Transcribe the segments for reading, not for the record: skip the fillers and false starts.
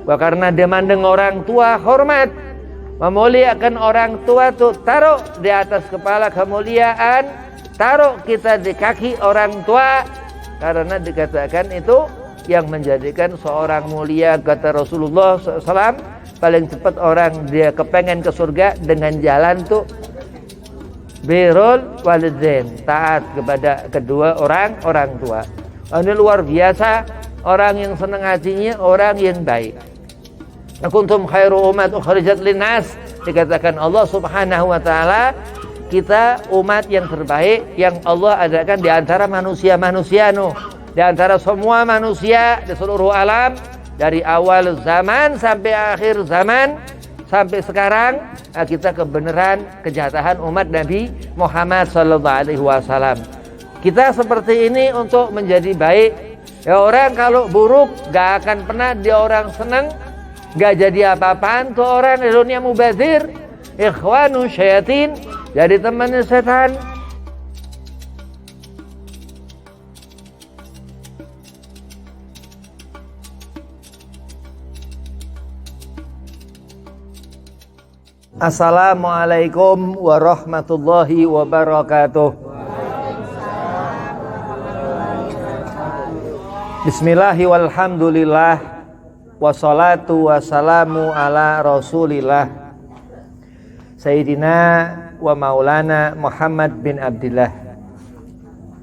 Karena dia mandang orang tua hormat, memuliakan orang tua tuh taruh di atas kepala kemuliaan, taruh kita di kaki orang tua, karena dikatakan itu yang menjadikan seorang mulia. Kata Rasulullah SAW, paling cepat orang dia kepengen ke surga dengan jalan tuh birrul walidain, taat kepada kedua orang tua. Ini luar biasa, orang yang senang hatinya orang yang baik. Kuntum khairu umat ukhrijat linnas, dikatakan Allah Subhanahu wa taala, kita umat yang terbaik yang Allah adakan di antara manusia-manusia di antara semua manusia di seluruh alam, dari awal zaman sampai akhir zaman sampai sekarang. Kita kebenaran kejahatan umat Nabi Muhammad sallallahu alaihi wasallam. Kita seperti ini untuk menjadi baik. Ya, orang kalau buruk gak akan pernah dia orang senang, gak jadi apa-apaan tuh orang di dunia mubazir, ikhwanu syayatin, jadi temannya setan. Assalamualaikum warahmatullahi wabarakatuh. Bismillahi walhamdulillah, wassalatu wassalamu ala rasulillah Sayyidina wa maulana Muhammad bin Abdillah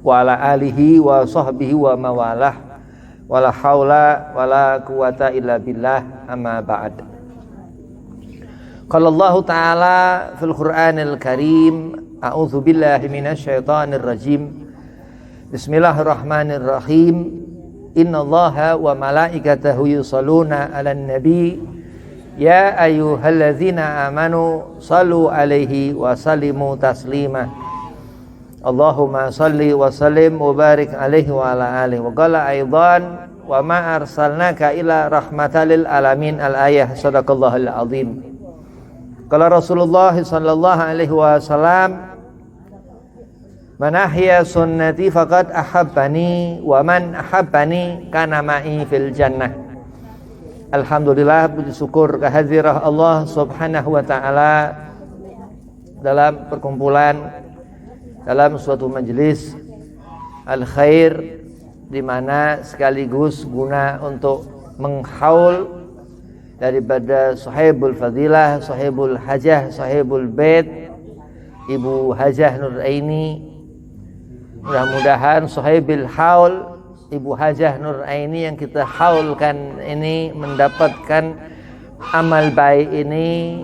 wa ala alihi wa sahbihi wa mawalah, wala haula wala quwata illa billah, amma ba'd. Qala Allah Ta'ala fil Qur'anil Karim, a'udzu billahi minasyaitonir rajim. Bismillahirrahmanirrahim. Innallaha wa malaikatahu yusholluna 'alan nabi ya ayyuhalladzina amanu shallu 'alaihi wa sallimu taslima. Allahumma shalli wa sallim wa barik 'alaihi wa ala alihi. Wa qala aidan wa ma arsalnaka illa rahmatan lil alamin. Al-ayah. Shadaqallahul azim. Qala Rasulullah sallallahu alaihi wasallam, man ahya sunnati faqad ahabbani wa man ahabbani kana ma'i fil jannah. Alhamdulillah, puji syukur kehadiran Allah Subhanahu wa taala dalam perkumpulan, dalam suatu majelis al-khair, di mana sekaligus guna untuk menghaul daripada sahibul fadilah, sahibul hajah, sahibul bait, Ibu Hajah Nuraini. Mudah-mudahan sahibil haul, Ibu Hajah Nuraini yang kita haulkan ini mendapatkan amal baik ini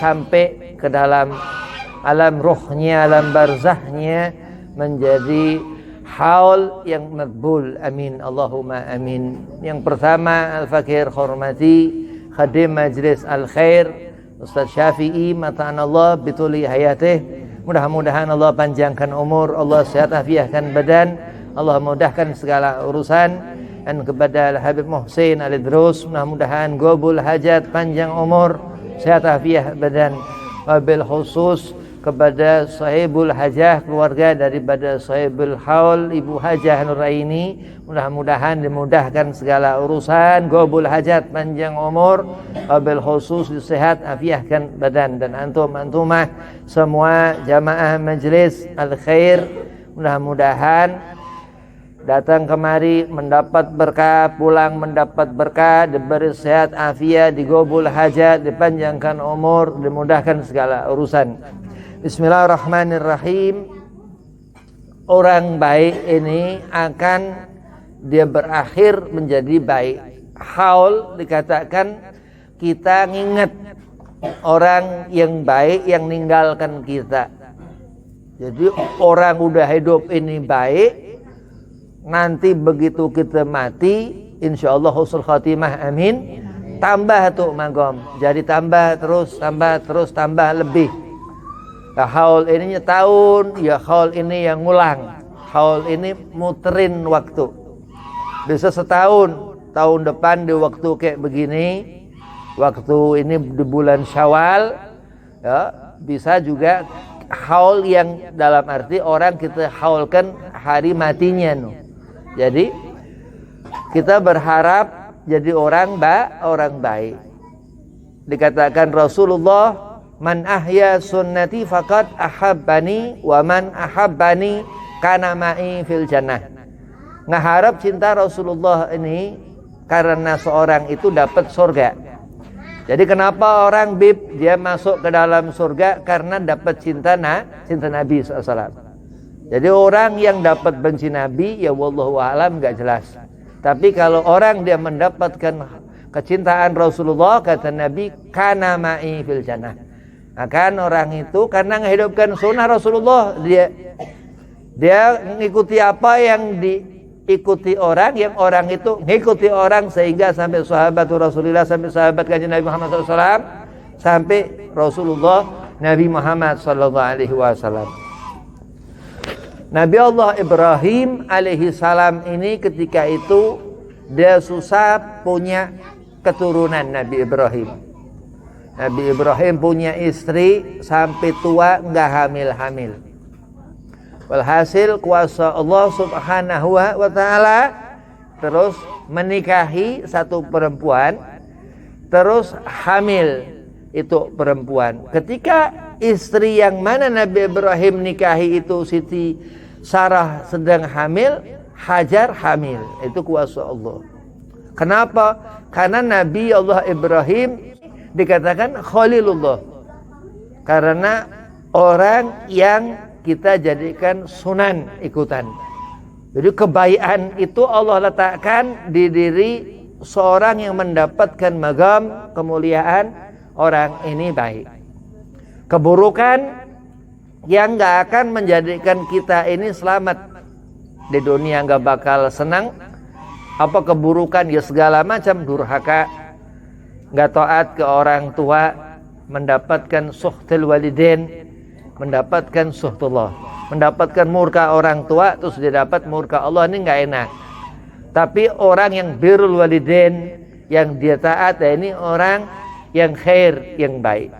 sampai ke dalam alam ruhnya, alam barzahnya, menjadi haul yang makbul. Amin, Allahumma amin. Yang pertama, al-fakir hormati Khadim Majlis Al-Khair Ustaz Syafi'i mata'anallah bituli hayatih. Mudah-mudahan Allah panjangkan umur, Allah sehat afiahkan badan, Allah mudahkan segala urusan. Dan kepada Al-Habib Muhsin Al-Idrus, mudah-mudahan gobul hajat, panjang umur, sehat afiah badan. Wabil khusus kepada sahibul hajah, keluarga daripada sahibul haul Ibu Hajah Nuraini, mudah-mudahan dimudahkan segala urusan, gobul hajat, panjang umur, wabil khusus sehat afiahkan badan. Dan antum-antumah semua jamaah majlis al-khair, mudah-mudahan datang kemari mendapat berkah, pulang mendapat berkah, diberi sehat afiat, digobul hajat, dipanjangkan umur, dimudahkan segala urusan. Bismillahirrahmanirrahim. Orang baik ini akan dia berakhir menjadi baik. Haul dikatakan kita nginget orang yang baik yang ninggalkan kita. Jadi orang udah hidup ini baik, nanti begitu kita mati, insyaallah husnul khatimah, amin. Tambah tuh magom, jadi tambah terus, tambah lebih. Ya, haul ini tahun, ya haul ini yang ngulang. Haul ini muterin waktu. Bisa setahun, tahun depan di waktu kayak begini, waktu ini di bulan Syawal, ya, bisa juga haul yang dalam arti orang kita haulkan hari matinya. Jadi kita berharap jadi orang baik. Dikatakan Rasulullah, man ahya sunnati faqad ahabbani wa man ahabbani kana ma'i fil jannah. Ngeharap cinta Rasulullah ini karena seorang itu dapat surga. Jadi kenapa orang dia masuk ke dalam surga? Karena dapat cinta Nabi SAW. Jadi orang yang dapat benci Nabi, ya wallahu a'lam, gak jelas. Tapi kalau orang dia mendapatkan kecintaan Rasulullah, kata Nabi, kana ma'i fil jannah. Akan orang itu karena menghidupkan sunnah Rasulullah, dia mengikuti apa yang diikuti orang, yang orang itu mengikuti orang, sehingga sampai sahabat Rasulullah, sampai sahabat kanjeng Nabi Muhammad SAW, sampai Rasulullah Nabi Muhammad SAW. Nabi Allah Ibrahim alaihi salam ini ketika itu dia susah punya keturunan. Nabi Ibrahim punya istri sampai tua nggak hamil. Walhasil kuasa Allah subhanahu wa ta'ala terus menikahi satu perempuan, terus hamil itu perempuan. Ketika istri yang mana Nabi Ibrahim nikahi itu Siti Sarah sedang hamil, Hajar hamil. Itu kuasa Allah. Kenapa? Karena Nabi Allah Ibrahim dikatakan Khalilullah, karena orang yang kita jadikan sunan ikutan. Jadi kebaikan itu Allah letakkan di diri seorang yang mendapatkan magam kemuliaan, orang ini baik. Keburukan yang gak akan menjadikan kita ini selamat di dunia, gak bakal senang. Apa keburukan? Ya segala macam, durhaka, gak taat ke orang tua, mendapatkan suhtul walidain, mendapatkan suhtullah, mendapatkan murka orang tua, terus dia dapat murka Allah, ini gak enak. Tapi orang yang birrul walidain, yang dia taat, ini orang yang khair, yang baik.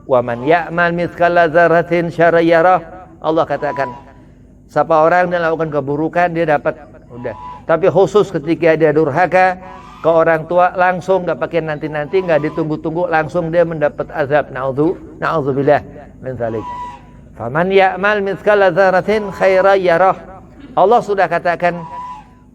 Wa man ya'mal mithqala dzarratin syarran yarah. Allah katakan, siapa orang yang melakukan keburukan dia dapat, udah. Tapi khusus ketika dia durhaka ke orang tua, langsung enggak pakai nanti-nanti, enggak ditunggu-tunggu, langsung dia mendapat azab. Na'udzubillah min dzalik. Faman ya'mal mithqala dzarratin khairan yarah. Allah sudah katakan,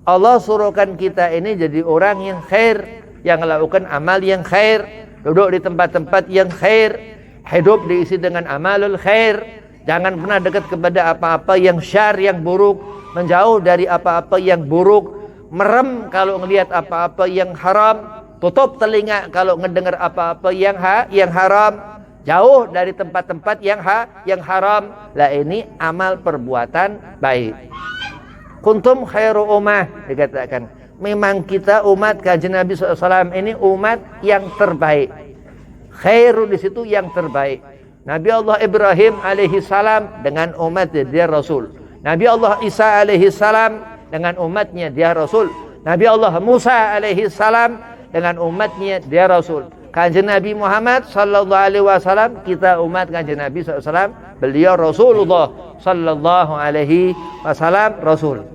Allah suruhkan kita ini jadi orang yang khair, yang melakukan amal yang khair, duduk di tempat-tempat yang khair, hidup diisi dengan amalul khair. Jangan pernah dekat kepada apa-apa yang syar, yang buruk, menjauh dari apa-apa yang buruk, merem kalau ngelihat apa-apa yang haram, tutup telinga kalau ngedengar apa-apa yang haram, jauh dari tempat-tempat yang haram. Lah ini amal perbuatan baik. Kuntum khairu ummah, dikatakan memang kita umat kanjeng Nabi SAW ini umat yang terbaik. Khairu di situ yang terbaik. Nabi Allah Ibrahim alaihi salam dengan umatnya dia Rasul. Nabi Allah Isa alaihi salam dengan umatnya dia Rasul. Nabi Allah Musa alaihi salam dengan umatnya dia Rasul. Kanjeng Nabi Muhammad sallallahu alaihi wasallam, kita umat kanjeng Nabi sallallahu alaihi wasallam, beliau Rasulullah sallallahu alaihi wasallam, Rasul.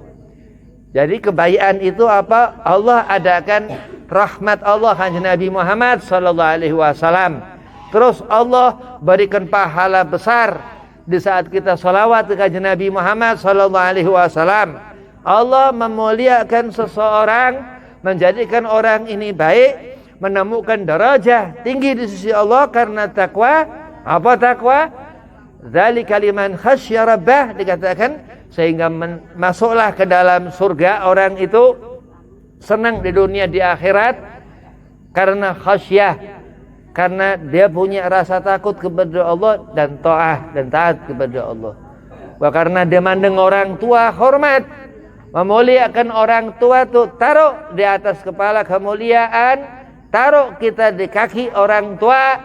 Jadi kebaikan itu apa? Allah adakan rahmat Allah kanjeng Nabi Muhammad sallallahu alaihi wasallam. Terus Allah berikan pahala besar di saat kita salawat ke kanjeng Nabi Muhammad sallallahu alaihi wasallam. Allah memuliakan seseorang, menjadikan orang ini baik, menemukan derajah tinggi di sisi Allah karena takwa. Apa takwa? Dzalika liman khasyya rabbah, dikatakan sehingga masuklah ke dalam surga orang itu senang di dunia di akhirat karena khasyah, karena dia punya rasa takut kepada Allah dan taat kepada Allah. Karena dia mandang orang tua hormat, memuliakan orang tua tuh taruh di atas kepala kemuliaan, taruh kita di kaki orang tua,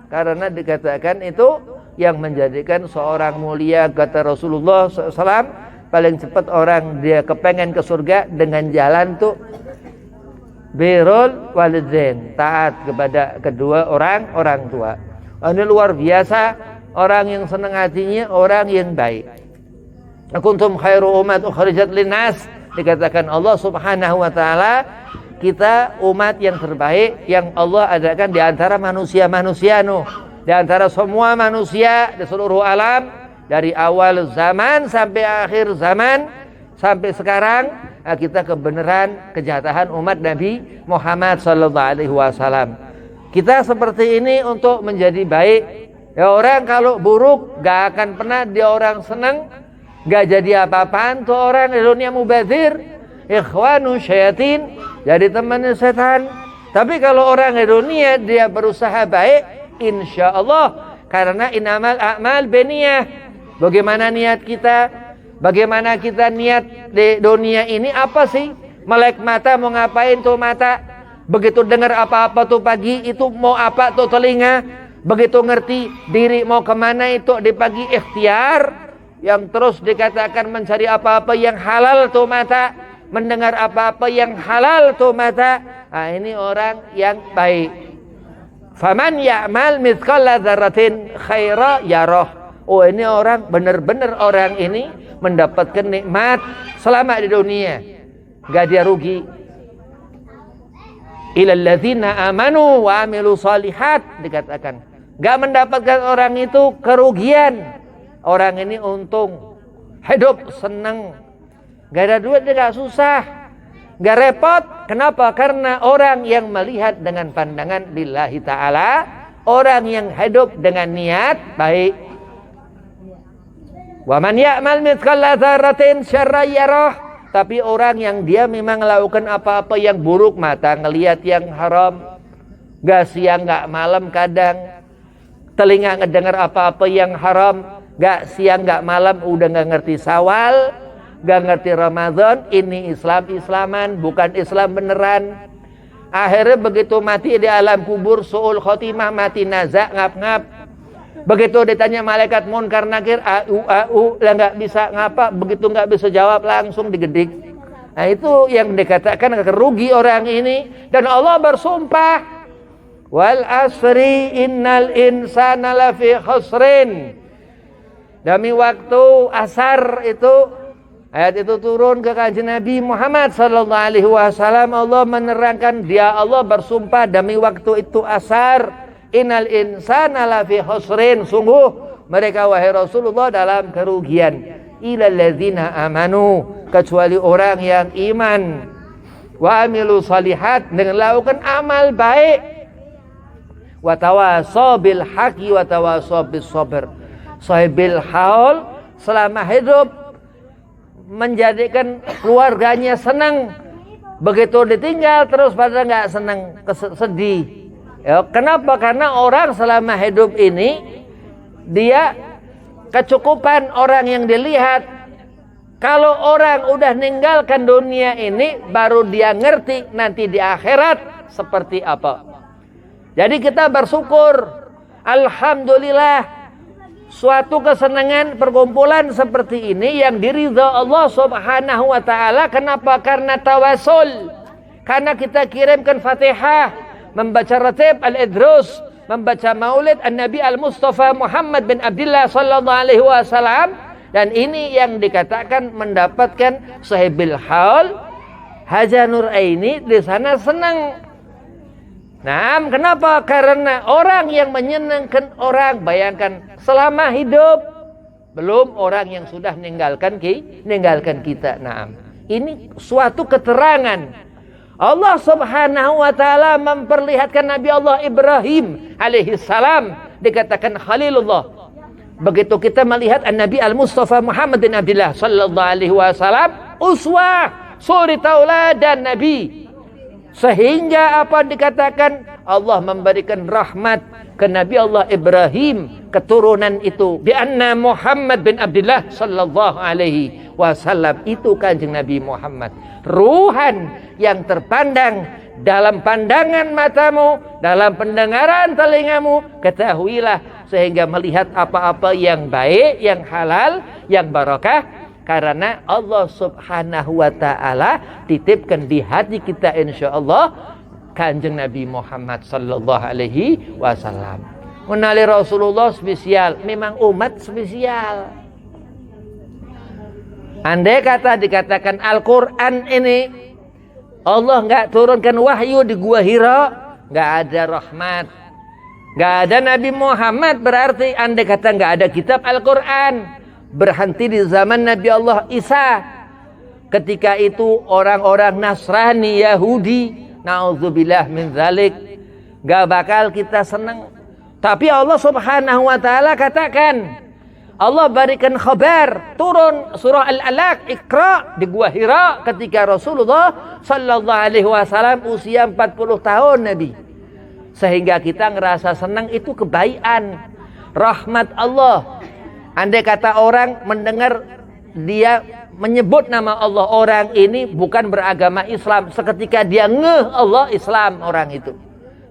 karena dikatakan itu yang menjadikan seorang mulia. Kata Rasulullah SAW, paling cepat orang dia kepengen ke surga dengan jalan tuh birrul walidain, taat kepada kedua orang tua. Ini luar biasa, orang yang senang hatinya, orang yang baik. Kuntum khairu ummat ukhrijat linnas, dikatakan Allah Subhanahu wa taala, kita umat yang terbaik yang Allah adakan di antara manusia-manusia di antara semua manusia di seluruh alam, dari awal zaman sampai akhir zaman sampai sekarang. Kita kebenaran kejahatan umat Nabi Muhammad sallallahu alaihi wasallam. Kita seperti ini untuk menjadi baik. Ya, orang kalau buruk gak akan pernah dia orang senang, gak jadi apa-apaan tuh orang di dunia. Mubadzir, ikhwanu syayatin, jadi temannya setan. Tapi kalau orang di dunia dia berusaha baik, insya Allah, karena inamal a'mal biniyah. Bagaimana niat kita? Bagaimana kita niat di dunia ini apa sih? Melek mata mau ngapain tuh mata? Begitu dengar apa-apa tuh pagi itu mau apa tuh telinga? Begitu ngerti diri mau kemana itu di pagi ikhtiar. Yang terus dikatakan mencari apa-apa yang halal tuh mata. Mendengar apa-apa yang halal tuh mata. Nah, ini orang yang baik. Faman ya'mal mithqala dzarratin khaira yarah. Oh, ini orang benar-benar orang ini mendapatkan nikmat selama di dunia, gak dia rugi. Ilal ladzina amanu wa amilu shalihat, dikatakan gak mendapatkan orang itu kerugian. Orang ini untung, hidup senang, gak ada duit dia gak susah, gak repot. Kenapa? Karena orang yang melihat dengan pandangan lillahi ta'ala, orang yang hidup dengan niat baik. Wa man ya'mal mithqala dzarratin syarra yarah. Tapi orang yang dia memang melakukan apa-apa yang buruk, mata ngelihat yang haram, gak siang gak malam kadang, telinga ngedengar apa-apa yang haram, gak siang gak malam, udah gak ngerti Syawal, gak ngerti Ramadan. Ini Islam-Islaman, bukan Islam beneran. Akhirnya begitu mati di alam kubur, su'ul khotimah, mati nazak, ngap-ngap. Begitu ditanya malaikat munkar nakir, au lah nggak bisa ngapa, begitu nggak bisa jawab langsung digedik. Nah, itu yang dikatakan kerugi orang ini. Dan Allah bersumpah, wal asri innal insana lafi khusrin. Demi waktu asar itu, ayat itu turun ke kanjeng Nabi Muhammad sallallahu alaihi wasallam. Allah menerangkan, dia Allah bersumpah demi waktu itu asar. Innal insana lafi khusrin, sungguh mereka wahai Rasulullah dalam kerugian. Ilal ladzina amanu, kecuali orang yang iman, wa amilu shalihat, dengan melakukan amal baik, wa tawasaw bil haqqi wa tawasaw bis sabr. Sahibil haul, selama hidup menjadikan keluarganya senang, begitu ditinggal terus pada nggak senang, sedih. Ya, kenapa? Karena orang selama hidup ini dia kecukupan orang yang dilihat. Kalau orang udah ninggalkan dunia ini, baru dia ngerti nanti di akhirat seperti apa. Jadi kita bersyukur, alhamdulillah, suatu kesenangan perkumpulan seperti ini yang diridha Allah Subhanahu wa taala. Kenapa? Karena tawasul. Karena kita kirimkan Fatihah, membaca ratib al-idrus, membaca maulid an-nabi al-mustafa Muhammad bin Abdullah sallallahu alaihi wasallam. Dan ini yang dikatakan mendapatkan sahibil haul, Haja Nuraini di sana senang. Nah, kenapa? Karena orang yang menyenangkan orang, bayangkan selama hidup, belum orang yang sudah meninggalkan kita. Nah, ini suatu keterangan. Allah Subhanahu wa taala memperlihatkan Nabi Allah Ibrahim alaihi salam, dikatakan Khalilullah. Begitu kita melihat Nabi Al-Mustafa Muhammad bin Abdullah sallallahu alaihi wasallam, uswah, suri tauladan Nabi. Sehingga apa dikatakan? Allah memberikan rahmat ke Nabi Allah Ibrahim, keturunan itu, bi anna Muhammad bin Abdullah sallallahu alaihi wasallam, itu kanjeng Nabi Muhammad. Ruhan yang terpandang dalam pandangan matamu, dalam pendengaran telingamu, ketahuilah sehingga melihat apa-apa yang baik, yang halal, yang barakah. Karena Allah Subhanahu wa ta'ala titipkan di hati kita insyaallah kanjeng Nabi Muhammad sallallahu alaihi wasallam. Menali Rasulullah spesial, memang umat spesial. Andai kata dikatakan Al-Quran ini Allah nggak turunkan wahyu di Gua Hira, nggak ada rahmat. Nggak ada Nabi Muhammad, berarti andai kata nggak ada kitab Al-Quran, berhenti di zaman Nabi Allah Isa. Ketika itu orang-orang Nasrani, Yahudi, na'udzubillah min dzalik, nggak bakal kita senang. Tapi Allah Subhanahu wa taala katakan, Allah berikan khabar, turun surah Al-Alaq, Iqra di Gua Hira ketika Rasulullah sallallahu alaihi wasallam usia 40 tahun Nabi. Sehingga kita ngerasa senang, itu kebaikan, rahmat Allah. Andai kata orang mendengar dia menyebut nama Allah, orang ini bukan beragama Islam, seketika dia ngeh Allah Islam orang itu.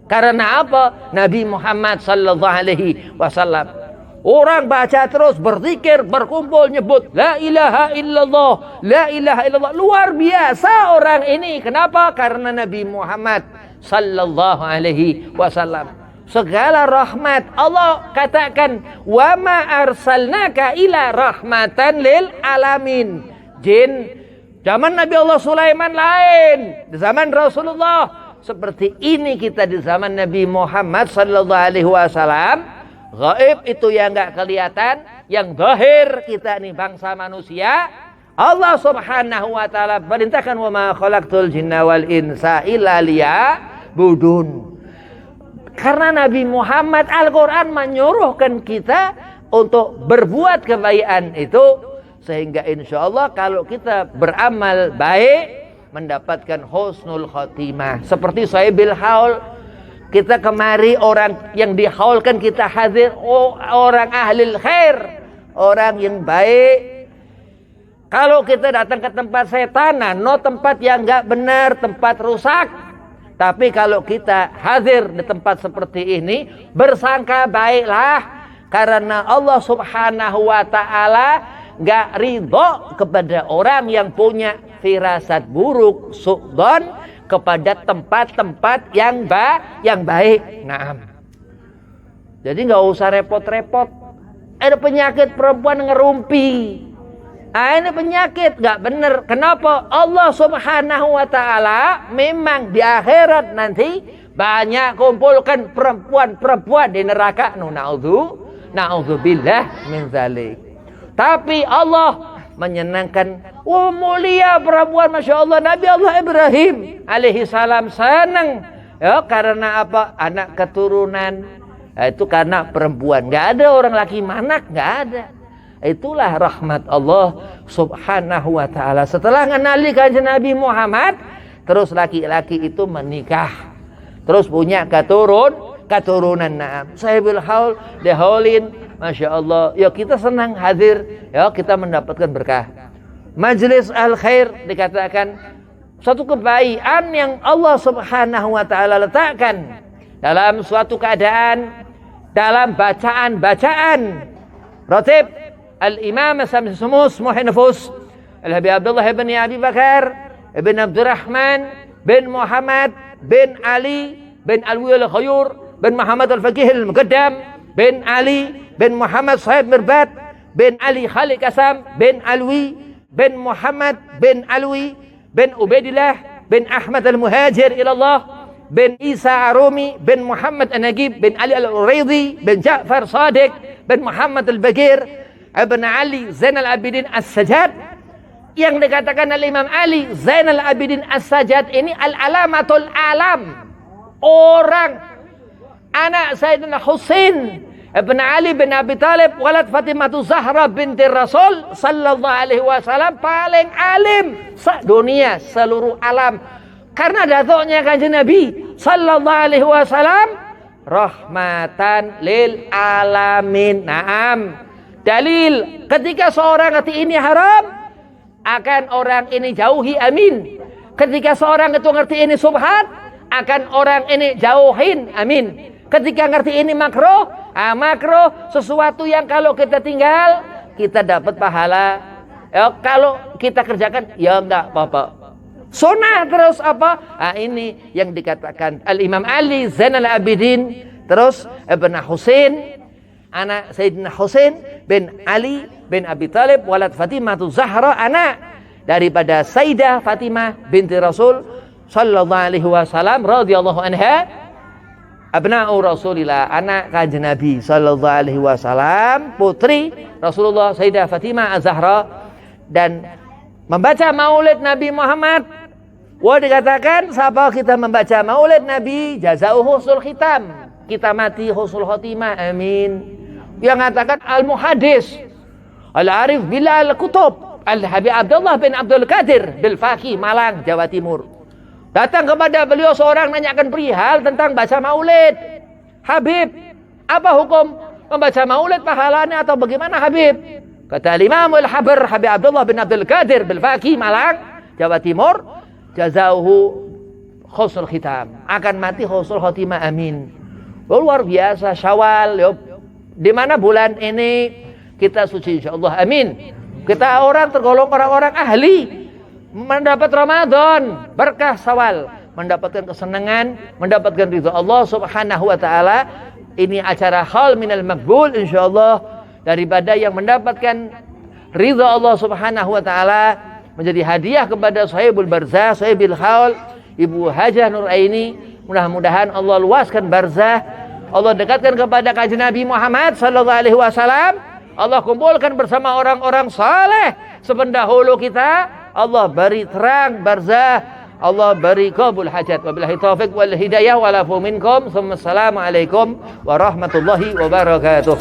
Karena apa? Nabi Muhammad sallallahu alaihi wasallam. Orang baca terus, berzikir, berkumpul, nyebut la ilaha illallah, la ilaha illallah. Luar biasa orang ini. Kenapa? Karena Nabi Muhammad sallallahu alaihi wasallam. Segala rahmat Allah katakan, wa ma arsalnaka ila rahmatan lil alamin. Jin zaman Nabi Allah Sulaiman lain, di zaman Rasulullah. Seperti ini kita di zaman Nabi Muhammad sallallahu alaihi wasallam. Gaib itu yang enggak kelihatan, yang zahir kita nih bangsa manusia. Allah Subhanahu wa taala perintahkan, wa ma khalaqtul jinna wal insa illa liya'budun. Karena Nabi Muhammad, Al-Qur'an menyuruhkan kita untuk berbuat kebaikan itu, sehingga insyaallah kalau kita beramal baik mendapatkan husnul khotimah. Seperti sahibil haul, kita kemari orang yang dihaulkan kita hadir, orang ahli khair, orang yang baik. Kalau kita datang ke tempat setanan, tempat yang enggak benar, tempat rusak. Tapi kalau kita hadir di tempat seperti ini, bersangka baiklah, karena Allah Subhanahu wa taala enggak ridho kepada orang yang punya firasat buruk, su'dzon kepada tempat-tempat yang baik. Naam. Jadi nggak usah repot-repot. Ada penyakit perempuan ngerumpi. Ini penyakit nggak bener. Kenapa? Allah Subhanahu wa taala memang di akhirat nanti banyak kumpulkan perempuan-perempuan di neraka. Na'udzubillah min dzalik. Tapi Allah menyenangkan, mulia perempuan, masya Allah. Nabi Allah Ibrahim alaihi salam senang, ya, karena apa? Anak keturunan. Itu karena perempuan. Nggak ada orang laki manak, nggak ada. Itulah rahmat Allah Subhanahu wa taala. Setelah mengenali kanjeng Nabi Muhammad, terus laki-laki itu menikah, terus punya keturunan. Naam. Sahibil haul dihaulin, masya Allah. Ya kita senang hadir, ya kita mendapatkan berkah. Majlis al-khair dikatakan suatu kebaikan yang Allah Subhanahu wa taala letakkan dalam suatu keadaan, dalam bacaan ratib. Al-Imam As-Samus Muhinafus Al-Habib Abdullah bin Abi Bakar bin Abdurrahman bin Muhammad bin Ali bin Alwi al-Khayur bin Muhammad al-Faqih al-Muqaddam bin Ali bin Muhammad Sahib Mirbat bin Ali Khalid Kasam bin Alwi bin Muhammad bin Alwi bin Ubaidillah bin Ahmad al-Muhajir ilallah bin Isa Arumi bin Muhammad al-Nagib bin Ali al-Uraidi bin Ja'far Sadiq bin Muhammad al-Bagir Ibn Ali Zainal Abidin As-Sajjad. Yang dikatakan oleh Imam Ali Zainal Abidin As-Sajjad ini al-alamatul alam, orang anak Sayyidina Husain Ibn Ali bin Abi Talib walad Fatimah Zahra binti Rasul sallallahu alaihi wasallam, paling alim dunia, seluruh alam. Karena datuknya kanjeng Nabi sallallahu alaihi wasallam rahmatan lil alamin. Naam. Dalil ketika seorang ngerti ini haram, akan orang ini jauhi, amin. Ketika seorang itu ngerti ini subhat, akan orang ini jauhin, amin. Ketika ngerti ini makruh, makruh sesuatu yang kalau kita tinggal kita dapat pahala, ya, kalau kita kerjakan ya enggak apa-apa. Sunnah terus apa? Ini yang dikatakan Al-Imam Ali Zainal Abidin, terus Ibn Husain, anak Sayyidina Husain bin Ali bin Abi Talib walad Fatimah Zahra, anak daripada Sayyidah Fatimah binti Rasul sallallahu alaihi wasallam radhiyallahu anha, abna'u Rasulillah, anak kanjeng Nabi sallallahu alaihi wasallam, putri Rasulullah Sayyidah Fatimah Az-Zahra, dan membaca maulid Nabi Muhammad. Wah, dikatakan siapa kita membaca maulid Nabi, jazauhu husnul khitam, kita mati husnul khotimah, amin. Yang mengatakan al-muhaddis al-arif bilal kutub al-habib Abdullah bin Abdul Qadir bil Faqih, Malang, Jawa Timur, datang kepada beliau seorang nanyakan perihal tentang baca maulid. Habib, apa hukum membaca maulid, pahalanya atau bagaimana Habib? Kata Imam al-Habr Habib Abdullah bin Abdul Qadir bil Faqih, Malang, Jawa Timur, jazauhu husnul khitam, akan mati husnul khotimah, amin. Luar biasa. Syawal, di mana bulan ini kita suci insyaallah, amin. Kita orang tergolong orang-orang ahli mendapat Ramadan, berkah Syawal, mendapatkan kesenangan, mendapatkan ridha Allah Subhanahu wa taala. Ini acara hal minal maqbul insyaallah, daripada yang mendapatkan ridha Allah Subhanahu wa taala, menjadi hadiah kepada sahibul barzah, sahibil haul, Ibu Hajah Nuraini. Mudah-mudahan Allah luaskan barzah, Allah dekatkan kepada kanjeng Nabi Muhammad sallallahu alaihi wasallam, Allah kumpulkan bersama orang-orang saleh sependahulu kita, Allah beri terang barzah, Allah beri qabul hajat. Wabillahi taufiq wal hidayah wa lafu minkum. Assalamualaikum warahmatullahi wabarakatuh.